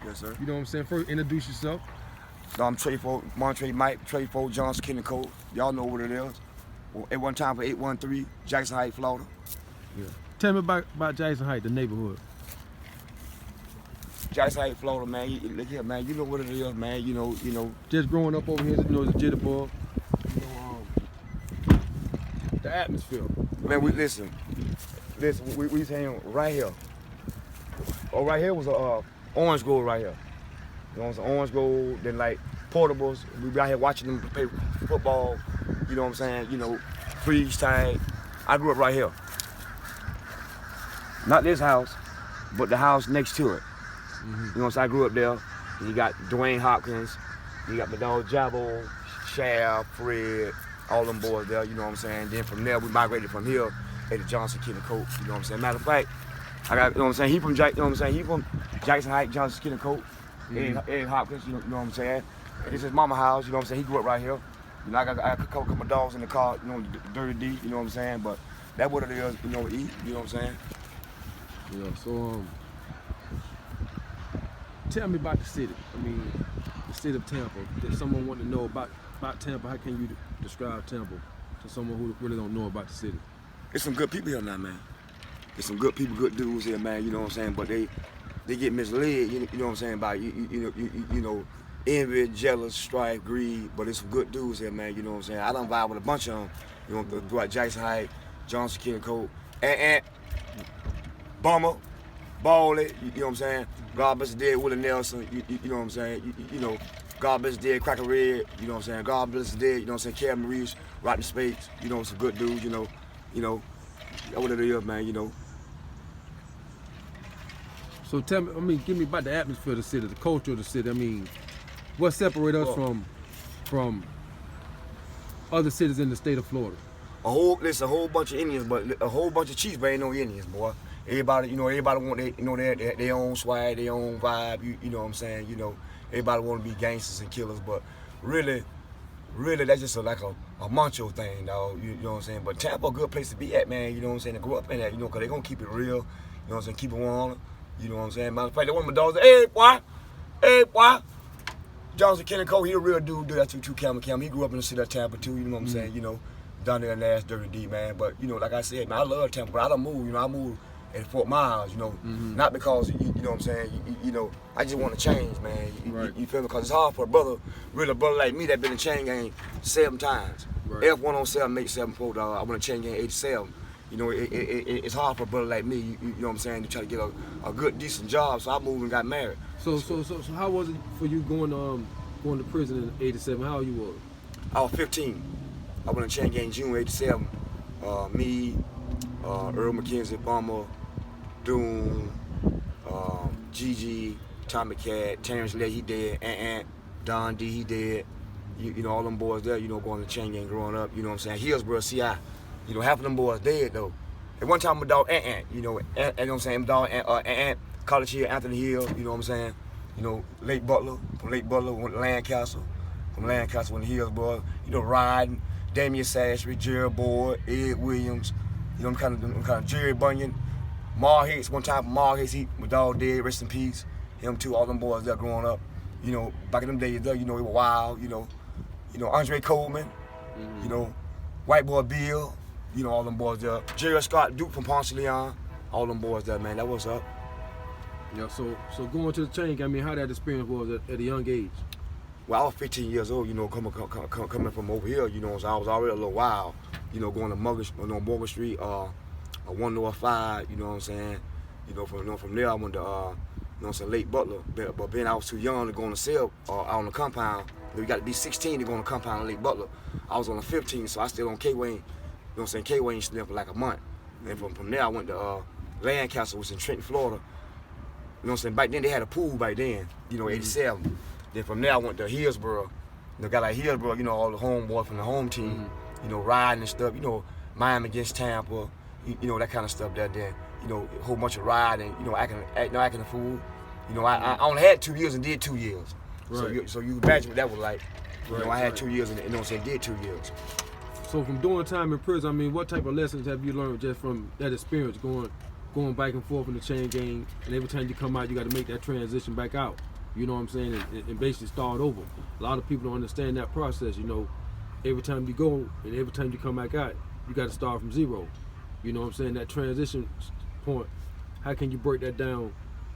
Yes, sir. You know what I'm saying? First, introduce yourself. I'm Montre Mike, Trey Ford, Johnson, Kenny Cole. Y'all know what it is. Well, at one time for 813, Jackson Heights, Florida. Yeah. Tell me about Jackson Heights, the neighborhood. Jackson Heights, Florida, man. Look here, man. You know what it is, man. You know. Just growing up over here, you know, the jitterbug. You know, the atmosphere. Man, we listen. We saying right here. Oh, right here was a orange grove right here. You know, it's an orange grove. Then like portables. We be out here watching them play football. You know what I'm saying? You know, freeze tag. I grew up right here. Not this house, but the house next to it. You know, so I grew up there. You got Dwayne Hopkins, you got my dog Jabbo, Shaft, Fred, all them boys there, you know what I'm saying? Then from there, we migrated from here to Johnson, Kenny Coat, you know what I'm saying? Matter of fact, I got, you know what I'm saying? He from Jackson Heights, Johnson, Kenny Coat, Ed Hopkins, you know what I'm saying? And this is mama house, you know what I'm saying? He grew up right here. You know, I got a couple of dogs in the car, you know, Dirty D, you know what I'm saying? But that's what it is, you know, eat, you know what I'm saying? Yeah, so, tell me about the city. I mean, the city of Tampa. If someone want to know about Tampa, how can you describe Tampa to someone who really don't know about the city? There's some good people here now, man. There's some good people, good dudes here, man. You know what I'm saying? But they get misled. You know what I'm saying? About you know, envy, jealous, strife, greed. But there's some good dudes here, man. You know what I'm saying? I done vibe with a bunch of them. You know, throughout Jackson Heights, Johnson, Kenny Cole, and Bummer, Balley. You know what I'm saying? God bless the dead, Willie Nelson, you know what I'm saying? You know, God bless the dead, Cracker Red, you know what I'm saying? God bless the dead, you know what I'm saying? Kevin Reeves, Rotten Spades, you know, some good dudes, you know, that's what it is, man, you know. So tell me, I mean, give me about the atmosphere of the city, the culture of the city. I mean, what separates us from other cities in the state of Florida? A whole bunch of Indians, but a whole bunch of chiefs, but ain't no Indians, boy. Everybody want their own swag, their own vibe. You know what I'm saying? You know, everybody want to be gangsters and killers, but really, that's just like a macho thing, dog. You know what I'm saying? But Tampa a good place to be at, man. You know what I'm saying? To grow up in that, you know, cause they gonna keep it real. You know what I'm saying? Keep it 100. You know what I'm saying? Matter of fact, one of my dogs, hey boy. Johnson Kenny Cole, he a real dude. That 2 Cam. He grew up in the city of Tampa too. You know what I'm saying? You know, down there in the ass, Dirty D, man. But you know, like I said, man, I love Tampa, but I don't move. You know, I moved at Fort Myers, you know, not because, you know what I'm saying, you know, I just want to change, man, you feel me, because it's hard for a brother like me that been in chain gang 7 times, F1 on 7, make 7-4, dog, I want to chain gang 87, you know, it's hard for a brother like me, you know what I'm saying, to try to get a good, decent job, so I moved and got married. So how was it for you going to prison in 87, how old you were? I was 15, I went in chain gang June 87, me, Earl McKenzie, Bummer, Doom, Gigi, Tommy Cat, Terrence Lee, he dead, Ant, Don D, he dead. You know, all them boys there, you know, going to chain gang growing up, you know what I'm saying? Hillsborough, CI. You know, half of them boys dead though. At one time, my dog Ant, you know what I'm saying? My dog Ant, College Hill, Anthony Hill, you know what I'm saying? You know, Lake Butler, from Lake Butler went to Lancaster, from Lancaster went to Hillsborough, you know, riding, Damian Sashry, Jerry Boyd, Ed Williams, you know, I'm kind of Jerry Bunyan. Mar Hicks, one time Mar Hicks, my dog dead, rest in peace. Him too, all them boys there growing up. You know, back in them days there, you know, it was wild, you know, Andre Coleman, you know, White Boy Bill, you know, all them boys there. Jerry Scott, Duke from Ponce Leon, all them boys there, man, that was up. Yeah, so going to the chain gang, I mean, how that experience was at a young age? Well, I was 15 years old, you know, coming from over here, you know, so I was already a little wild, you know, going to Morgan Street, 105, you know what I'm saying? You know, from there I went to, you know what I'm saying, Lake Butler. But then I was too young to go on the cell out on the compound. You got to be 16 to go on the compound in Lake Butler. I was on the 15, so I stayed on K-Wayne, you know what I'm saying, K-Wayne still for like a month. And from there I went to Lancaster, which was in Trenton, Florida. You know what I'm saying? Back then they had a pool back then, you know, 87. Then from there I went to Hillsborough. You know, got like Hillsborough, you know, all the homeboys from the home team, you know, riding and stuff, you know, Miami against Tampa. You know, that kind of stuff there. Then, you know, a whole bunch of riding, you know, acting a fool. You know, I only had 2 years and did 2 years. Right. So you imagine what that was like. You know, I had 2 years and, you know what I'm saying, did 2 years. So from doing time in prison, I mean, what type of lessons have you learned just from that experience, going back and forth in the chain gang, and every time you come out, you got to make that transition back out? You know what I'm saying? And basically start over. A lot of people don't understand that process. You know, every time you go and every time you come back out, you got to start from zero. You know what I'm saying? That transition point. How can you break that down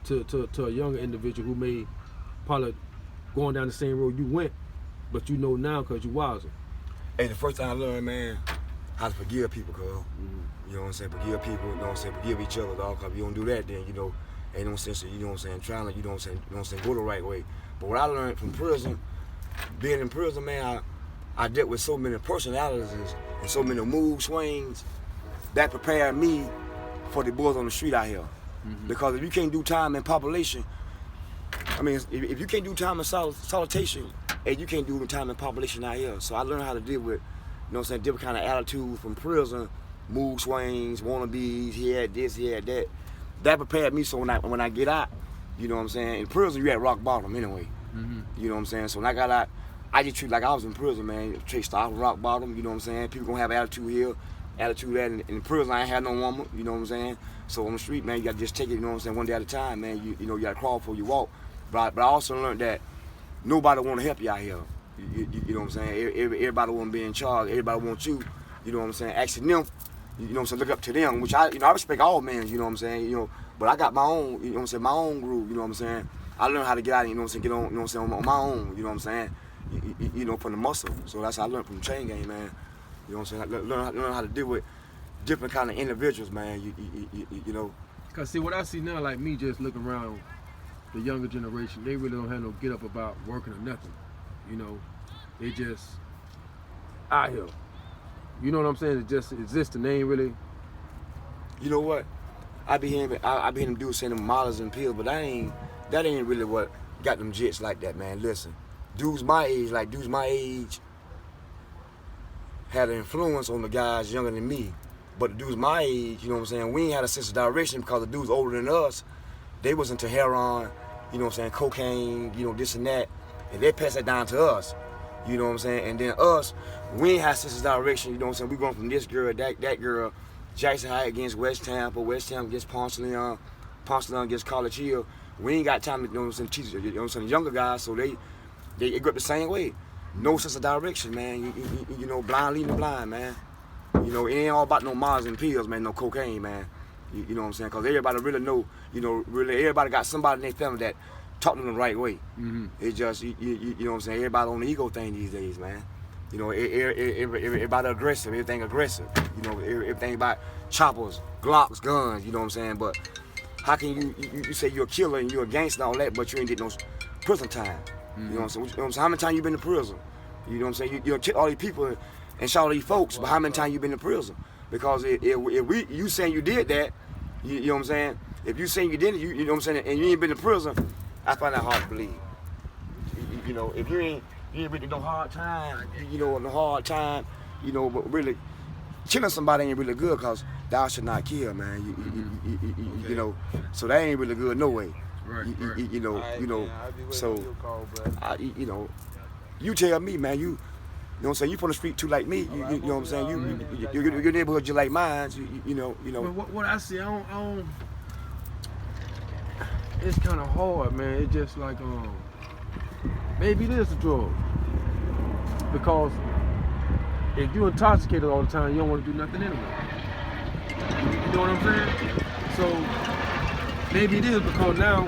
to a younger individual who may probably going down the same road you went, but you know now because you wiser? Hey, the first time I learned, man, how to forgive people, cuz. You know what I'm saying? Forgive people, you know what I'm saying? Forgive each other, dog. Cause if you don't do that, then, you know, ain't no sense of, you know what I'm saying, trying to, you know what I'm saying, go the right way. But what I learned from prison, being in prison, man, I dealt with so many personalities and so many mood swings that prepared me for the boys on the street out here. Because if you can't do time in population, I mean, if you can't do time in salutation, and you can't do the time in population out here. So I learned how to deal with, you know what I'm saying, different kind of attitudes from prison, mood swings, wannabes, he had this, he had that. That prepared me so when I get out, you know what I'm saying, in prison you at rock bottom anyway. You know what I'm saying? So when I got out, I just treat like I was in prison, man. Straight start rock bottom, you know what I'm saying? People gonna have attitude here, attitude that. In prison I ain't had no woman, you know what I'm saying? So on the street, man, you gotta just take it, you know what I'm saying, one day at a time, man. You know, you gotta crawl before you walk. But I also learned that nobody wanna help you out here. You know what I'm saying? Everybody wanna be in charge. Everybody wants you. You know what I'm saying? Asking them, you know what I'm saying, look up to them, which I respect all men, you know what I'm saying? You know, but I got my own, you know what I'm saying, my own groove, you know what I'm saying? I learned how to get out, you know what I'm saying, get on, you know what I'm saying, on my own, you know what I'm saying? You know, from the muscle. So that's how I learned from the chain gang, man. You know what I'm saying? Learn how to deal with different kind of individuals, man. You know. Cause see what I see now, like me just looking around the younger generation, they really don't have no get up about working or nothing. You know, they just out here. You know what I'm saying? It just exists and they ain't really. You know what? I be hearing them dudes saying them models and pills, but that ain't really what got them jits like that, man. Listen, dudes my age had an influence on the guys younger than me. But the dudes my age, you know what I'm saying, we ain't had a sense of direction because the dudes older than us, they was into heroin, you know what I'm saying, cocaine, you know, this and that. And they passed that down to us. You know what I'm saying? And then us, we ain't had sense of direction, you know what I'm saying? We going from this girl, that girl, Jackson High against West Tampa against Ponce de Leon against College Hill. We ain't got time to, you know what I'm saying, teach, you know what I'm saying, younger guys, so they grew up the same way. No sense of direction, man. You know, blind leading the blind, man. You know, it ain't all about no Mars and pills, man, no cocaine, man. You know what I'm saying? Because everybody really know, you know, really everybody got somebody in their family that taught them the right way. It's just, you know what I'm saying, everybody on the ego thing these days, man. You know, everybody aggressive, everything aggressive. You know, everything about choppers, Glocks, guns, you know what I'm saying? But how can you say you're a killer and you're a gangster and all that, but you ain't get no prison time? You know what I'm saying? You know what I'm saying? How many times you been to prison? You know what I'm saying? You kill all these people and shot all these folks, but how many times you been to prison? Because if you saying you did that, you know what I'm saying? If you saying you didn't, you know what I'm saying, and you ain't been to prison, I find that hard to believe. You know, if you ain't really no hard time, you know, no hard time, you know, but really killing somebody ain't really good because thou should not kill, man. You know, so that ain't really good no way. Right. You know, so you know, you tell me, man, you know what I'm saying, you from the street too like me, you know what I'm saying, your neighborhood just like mine, you know. But what I see, I don't it's kind of hard, man. It's just like, maybe it is a drug. Because if you're intoxicated all the time, you don't want to do nothing anyway. You know what I'm saying? So maybe it is because now,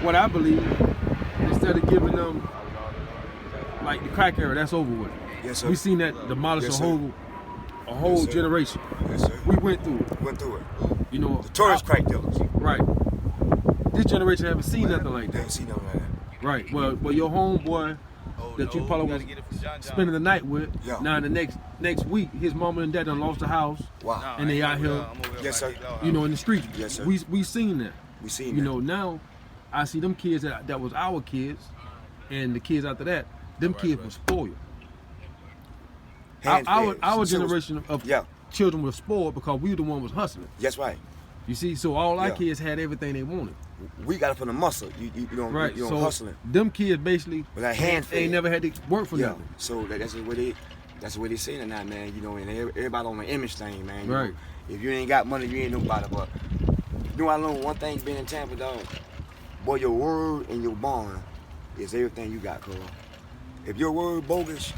what I believe, instead of giving them, like the crack era, that's over with. Yes, sir. We seen that demolish Yes, a whole yes, generation. Yes, sir. We went through it. You know, The tourist crack dealers. Right. This generation haven't seen nothing like They that. ain't seen nothing like that. Right. Well, your homeboy that you probably was spending the night with, Yeah. now in the next week, his mama and dad done lost the house. Wow. And they out here, Yes, sir. you know, in the street. Yes, sir. We seen that. We seen You that. know, now I see them kids that was our kids, and the kids after that, them kids were spoiled. Our generation of children were spoiled because we the one was hustling. That's right. You see, so all our kids had everything they wanted. We got it from the muscle. You know, Right. you know, So hustling. them kids basically With that hand ain't never had to work for nothing. So that's the way they saying it now, man. You know, and everybody on the image thing, man. You Right. know, if you ain't got money, you ain't nobody. But you know, I learned one thing being in Tampa, dog. Boy, your word and your bond is everything you got, cuz. If your word bogus,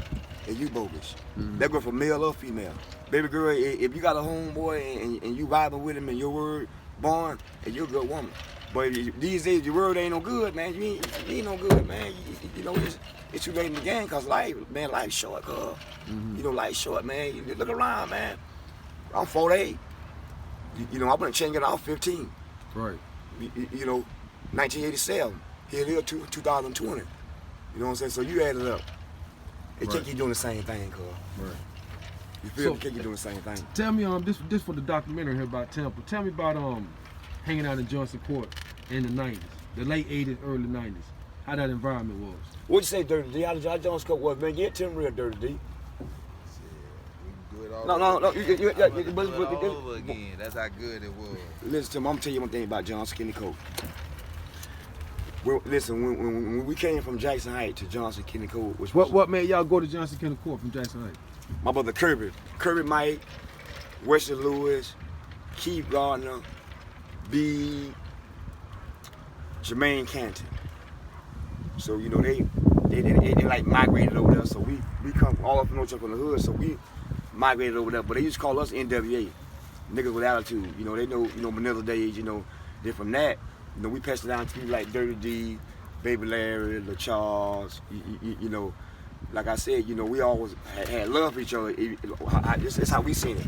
then you bogus. That go for male or female. Baby girl, if you got a homeboy and you vibing with him and your word bond, and you're a good woman. But these days, your word ain't no good, man. You ain't no good, man. You know, it's too late in the game, cause life's short, cuz. You know, life's short, man. You look around, man. I'm 48. You know, I've been changing out 15. Right. You know, 1987. Here it is, 2020. You know what I'm saying? So you add it up. It can't keep doing the same thing, cuz. Right. You feel me? Can't keep doing the same thing. Tell me, this for the documentary here about Tampa. Tell me about hanging out in Johnson Court in the 90s, the late 80s, early 90s. How that environment was. What'd you say, Dirty D? How Johnson Court was, man? Get to him real, Dirty D. No. All over again. That's how good it was. Listen to me. I'm gonna tell you one thing about Johnson County Court. Well, listen, when we came from Jackson Heights to Johnson County Court, which was What made y'all go to Johnson County Court from Jackson Heights? my brother Kirby Mike, Wesley Lewis, Keith Gardner, B, Jermaine Canton. So you know they like migrated over there. So we come all up from North from the hood. So we migrated over there. But they used to call us NWA, niggas with attitude. You know they know Manila days. You know then from that, you know we passed it down to people like Dirty D, Baby Larry, La Charles. You know. Like I said, you know, we always had love for each other. This is how we seen it.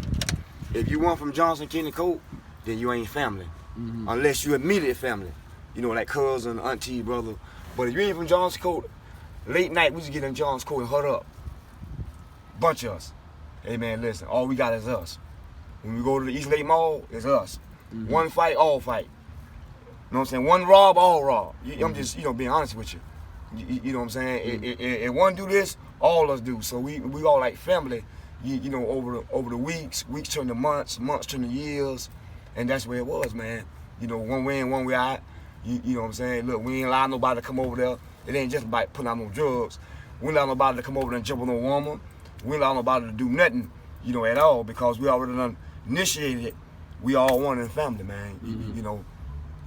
If you weren't from Johnson County Court, then you ain't family. Unless you immediate family. You know, like cousin, auntie, brother. But if you ain't from Johnson Court, late night, we just get in Johnson Court and hut up. Bunch of us. Hey, man, listen, all we got is us. When we go to the East Lake Mall, it's us. One fight, all fight. You know what I'm saying? One rob, all rob. I'm just, being honest with you. You know what I'm saying? If one do this, all us do. So we all like family. You know, over the weeks turn to months turn to years, and that's where it was, man. You know, one way in, one way out. You know what I'm saying? Look, we ain't allow nobody to come over there. It ain't just about putting out no drugs. We ain't allow nobody to come over there and jump on no woman. We ain't allow nobody to do nothing, at all, because we already done initiated it. We all one in family, man. You know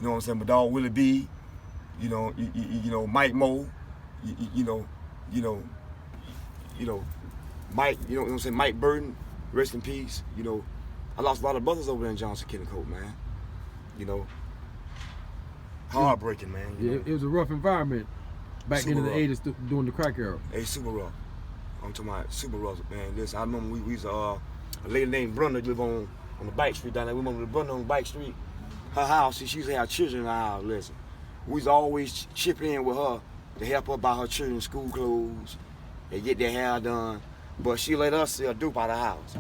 what I'm saying? But dog Willie B. You know, Mike Moe, Mike, you know what I'm saying, Mike Burton, rest in peace. You know, I lost a lot of brothers over there in Johnson County Court, man. You know, heartbreaking, man. It was a rough environment back into the 80s during the crack era. Hey, super rough. I'm talking about super rough, man. Listen, I remember we was a lady named Brenda live on the Bike Street down there. We remember Brenda on Bike Street. Her house, she used to have children in her house. Listen. We was always chipping in with her to help her buy her children's school clothes and get their hair done. But she let us sell dope out of the house.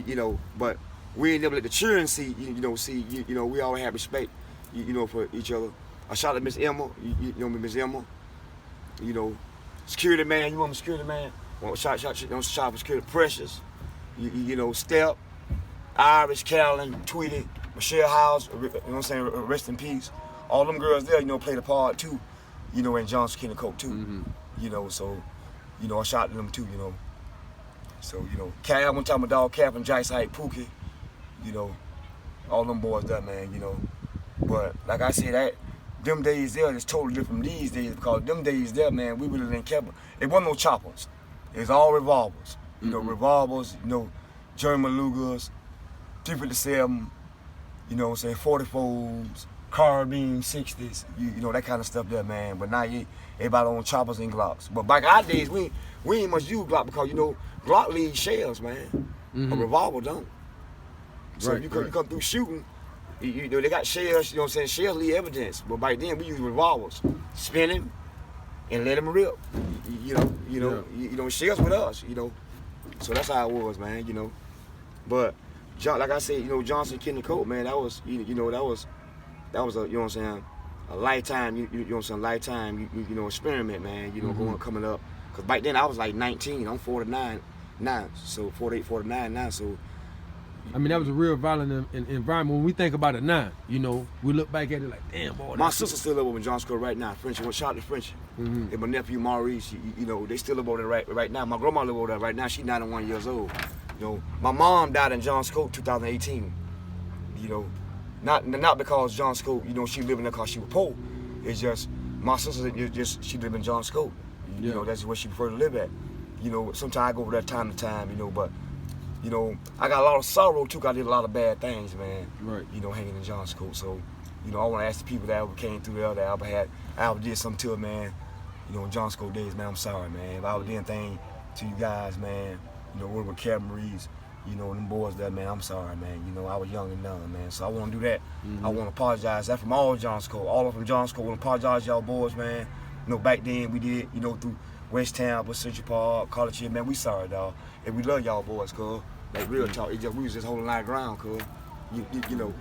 You know, but we ain't never let the children see, we always have respect, for each other. I shot at Miss Emma, you know me, Miss Emma. You know, security man, you want me security man? Well, shot for security, Precious. Step, Irish, Carolyn, Tweety, Michelle House, you know what I'm saying, rest in peace. All them girls there, played a part too, in Johnson County Court too. So, I shot at them too, So, Cal, one time my dog Cap and Jace Height, Pookie, all them boys there, man, But like I said, them days there is totally different from these days, because them days there, man, we really didn't care. It wasn't no choppers. It was all revolvers. Revolvers, German Lugers, 357, 44s, carbine 60s, that kind of stuff there, man. But now everybody on choppers and Glocks. But back in our days, we ain't much use Glock, because Glock leaves shells, man. A revolver don't. So if you come through shooting, they got shells. Shells leave evidence. But back then we used revolvers, spinning, and let them rip. Shells with us. So that's how it was, man. But like I said, Johnson County Court, man, that was that was a, a lifetime, lifetime, experiment, man, coming up. Because back then I was like 19, I'm 49 now, so 48, 49 now, so. I mean, that was a real violent environment. When we think about it now, we look back at it like, damn, boy. My sister still live over in Johnson Court right now, French, shout out to French. And my nephew Maurice, they still live over there right now. My grandma live over there right now, she's 91 years old. My mom died in Johnson Court 2018, Not because John School, you know, she living there because she was poor. It's just my sister, she live in John School. You know, that's where she prefer to live at. You know, sometimes I go over there time to time, you know, but, you know, I got a lot of sorrow too because I did a lot of bad things, man. Right. You know, hanging in John School. So, you know, I want to ask the people that ever came through there, that ever did something to it, man. You know, in John School days, man, I'm sorry, man. If I ever did anything to you guys, man, you know, working with Kevin Maurice, you know, them boys there, man, I'm sorry, man. You know, I was young and dumb, man. So I want to do that. I want to apologize. That's from all John School. All of them John School. I want to apologize to y'all boys, man. You know, back then we did, you know, through West Tampa, Central Park, College Hill, man, we sorry, dog. And we love y'all boys, cuz. Like, real talk. We was just holding our ground, cuz. You know.